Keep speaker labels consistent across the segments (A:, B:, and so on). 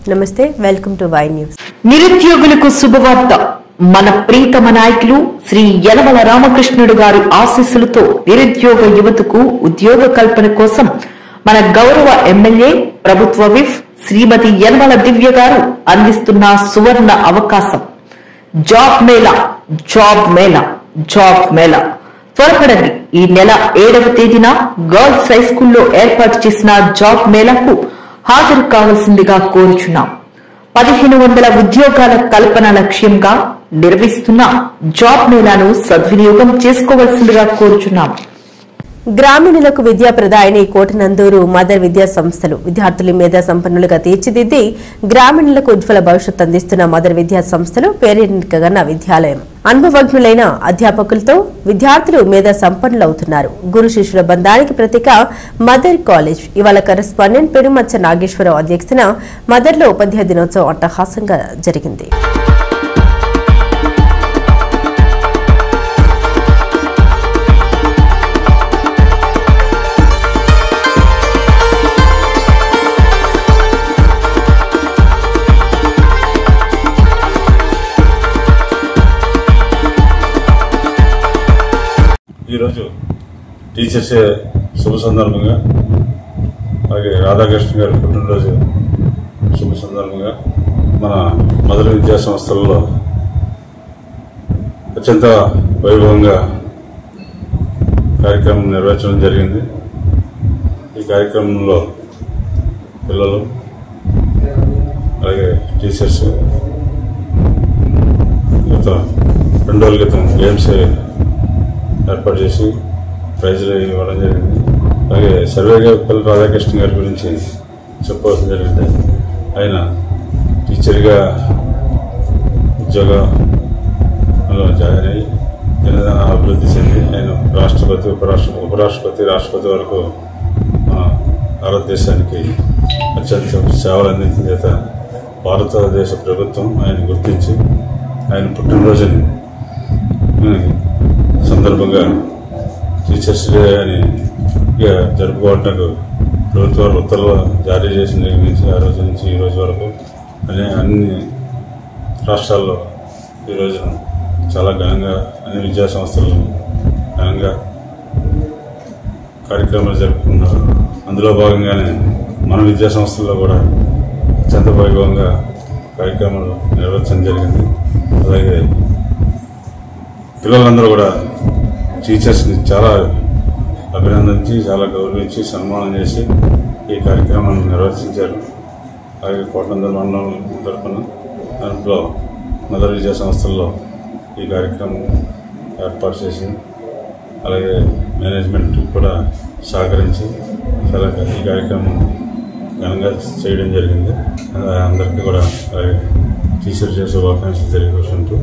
A: నమస్తే, welcome to Y news.
B: నిరుద్యోగులకు శుభవార్త. మన ప్రీతమ నాయకులు శ్రీ యనమల రామకృష్ణుడు గారి ఆశీస్సులతో నిరుద్యోగ యువతకు ఉద్యోగ కల్పన కోసం మన గౌరవ ఎమ్మెల్యే, ప్రభుత్వ విప్ శ్రీమతి యనమల దివ్య గారు అందిస్తున్న సువర్ణ అవకాశం. Job Mela, job Mela, job Mela. త్వరపడండి. ఈ నెల 7వ తేదీన గర్ల్స్ హై స్కూల్లో ఏర్పాటు చేసిన జాబ్ మేళాకు హాజరు కావాల్సిందిగా కోరుచున్నాం. 1500 ఉద్యోగాల కల్పన లక్ష్యంగా నిర్వహిస్తున్న జాబ్ మేళాను సద్వినియోగం చేసుకోవాల్సిందిగా కోరుచున్నాం.
A: గ్రామీణులకు విద్యా ప్రదాయిని కోటనందూరు మదర్ విద్యా సంస్థలు విద్యార్థుల మేధా సంపన్నులుగా తీర్చిదిద్ది గ్రామీణులకు ఉజ్వల భవిష్యత్తు అందిస్తున్న మదర్ విద్యా సంస్థలు పేరెన్నికగన్న విద్యాలయం. అనుభవజ్ఞులైన అధ్యాపకులతో విద్యార్థులు మేధా సంపన్నులవుతున్నారు. గురు శిష్యుల బంధానికి ప్రతీక మదర్ కాలేజ్. ఇవాళ కరెస్పాండెంట్ పెనుమచ్చ నాగేశ్వరరావు అధ్యక్షతన మదర్లో ఉపాధ్యాయ దినోత్సవం అట్టహాసంగా జరిగింది.
C: ఈరోజు టీచర్స్ డే శుభ సందర్భంగా, అలాగే రాధాకృష్ణ గారి పుట్టినరోజు శుభ సందర్భంగా మన మదర్ విద్యా సంస్థలలో అత్యంత వైభవంగా కార్యక్రమం నిర్వహించడం జరిగింది. ఈ కార్యక్రమంలో పిల్లలు, అలాగే టీచర్స్ గత 2 రోజుల క్రితం గేమ్స్ ఏర్పాటు చేసి ప్రైజులు ఇవ్వడం జరిగింది. అలాగే సర్వేపల్లి రాధాకృష్ణ గారి గురించి చెప్పవలసి జరిగింది. ఆయన టీచర్గా ఉద్యోగంలో జాయిన్ అయ్యి జనధన అభివృద్ధి చెంది ఆయన రాష్ట్రపతి, ఉపరాష్ట్రపతి, రాష్ట్రపతి వరకు భారతదేశానికి అత్యంత సేవలు అందించిన చేత భారతదేశ ప్రభుత్వం ఆయన గుర్తించి ఆయన పుట్టినరోజుని సందర్భంగా టీచర్స్ డే అని జరుపుకోవడానికి ప్రభుత్వాలు ఉత్తర్వులు జారీ చేసిన దగ్గర నుంచి ఆ రోజు నుంచి ఈ రోజు వరకు అన్ని రాష్ట్రాల్లో ఈ రోజున చాలా ఘనంగా అన్ని విద్యా సంస్థలు ఘనంగా కార్యక్రమాలు జరుపుకున్నారు. అందులో భాగంగానే మన విద్యా సంస్థల్లో కూడా అత్యంత వైభవంగా కార్యక్రమాలు నిర్వహించడం జరిగింది. అలాగే పిల్లలందరూ కూడా టీచర్స్ని చాలా అభినందించి, చాలా గౌరవించి, సన్మానం చేసి ఈ కార్యక్రమాన్ని నిర్వహించారు. అలాగే కోటనందూరు మండలం తరఫున దాంట్లో మదర్ విద్యా సంస్థల్లో ఈ కార్యక్రమం ఏర్పాటు చేసి, అలాగే మేనేజ్మెంట్ కూడా సహకరించి చాలా ఈ కార్యక్రమం ఘనంగా చేయడం జరిగింది. అందరికీ కూడా అలాగే టీచర్ చేసే శుభాకాంక్షలు తెలియజేసుకుంటూ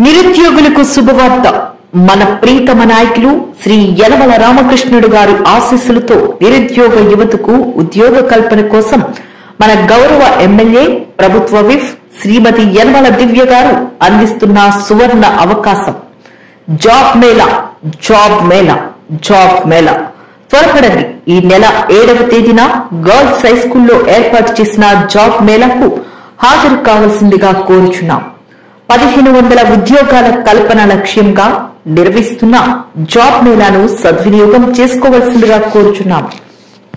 B: నిరుద్యోగులకు శుభవార్త. మన ప్రీతమ నాయకులు శ్రీ యనమల రామకృష్ణుడు గారి ఆశీస్సులతో నిరుద్యోగ యువతకు ఉద్యోగ కల్పన కోసం మన గౌరవ ఎమ్మెల్యే, ప్రభుత్వ విప్ శ్రీమతి యనమల దివ్య గారు అందిస్తున్న సువర్ణ అవకాశం. Job Mela, job Mela, job Mela. త్వరపడండి. ఈ నెల 7వ తేదీన గర్ల్స్ హై స్కూల్లో ఏర్పాటు చేసిన జాబ్ మేళాకు హాజరు కావాల్సిందిగా కోరుచున్నాం. 1500 ఉద్యోగాల కల్పన లక్ష్యంగా నిర్వహిస్తున్న జాబ్ మేళాను సద్వినియోగం చేసుకోవాల్సిందిగా కోరుచున్నాం.